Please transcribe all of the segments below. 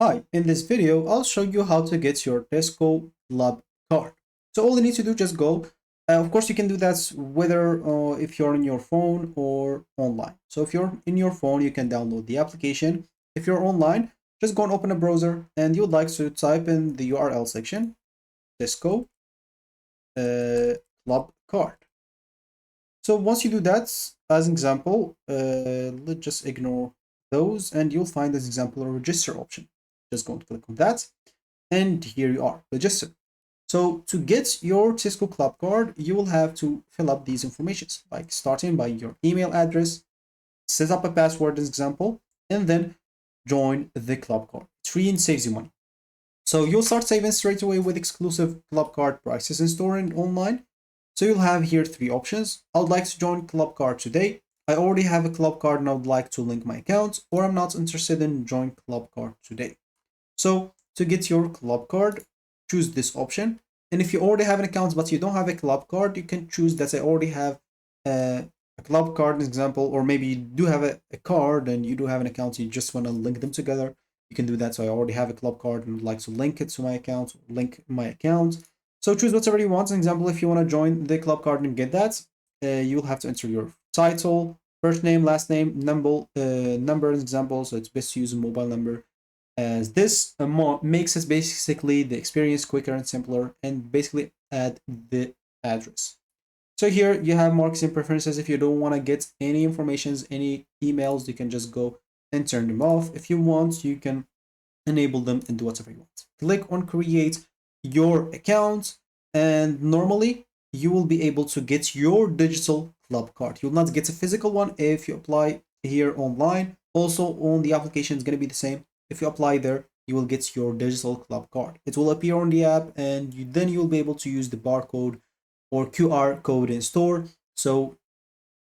Hi, in this video, I'll show you how to get your Tesco Club card. So all you need to do, just go. Of course, you can do that whether if you're on your phone or online. So if you're in your phone, you can download the application. If you're online, just go and open a browser and you'd like to type in the URL section, Tesco Club card. So once you do that, as an example, let's just ignore those and you'll find this example a register option. Just go and click on that. And here you are, register. So to get your Tesco Club card, you will have to fill up these informations, like starting by your email address, set up a password as example, and then join the club card. It's free and saves you money. So you'll start saving straight away with exclusive club card prices in store and online. So you'll have here three options. I would like to join club card today. I already have a club card and I would like to link my account, or I'm not interested in join club card today. So to get your club card, choose this option. And if you already have an account but you don't have a club card, you can choose that I already have a club card, as example, or maybe you do have a card and you do have an account, you just want to link them together. You can do that. So I already have a club card and would like to link it to my account, link my account. So choose whatever you want. For example, if you want to join the club card and get that, you'll have to enter your title, first name, last name, number, as example. So it's best to use a mobile number, as this makes us basically the experience quicker and simpler, and basically add the address. So here you have marks and preferences. If you don't want to get any informations, any emails, you can just go and turn them off. If you want, you can enable them and do whatever you want. Click on create your account, and normally you will be able to get your digital club card. You'll not get a physical one if you apply here online. Also on the application is going to be the same. If you apply there, you will get your digital club card. It will appear on the app, and then you'll be able to use the barcode or QR code in store. So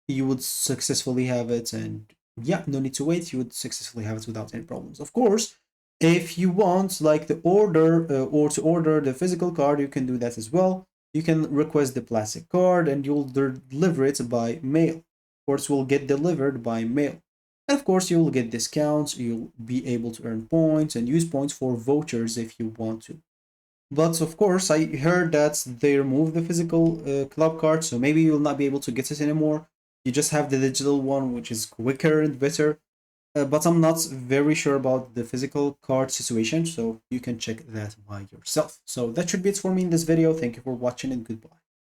you would successfully have it, and yeah, no need to wait. You would successfully have it without any problems. Of course, if you want like the order or to order the physical card, you can do that as well. You can request the plastic card and you'll deliver it by mail. Of course, will get delivered by mail. And of course, you'll get discounts. You'll be able to earn points and use points for vouchers if you want to. But of course, I heard that they removed the physical club card, so maybe you'll not be able to get it anymore. You just have the digital one, which is quicker and better. But I'm not very sure about the physical card situation, so you can check that by yourself. So that should be it for me in this video. Thank you for watching and goodbye.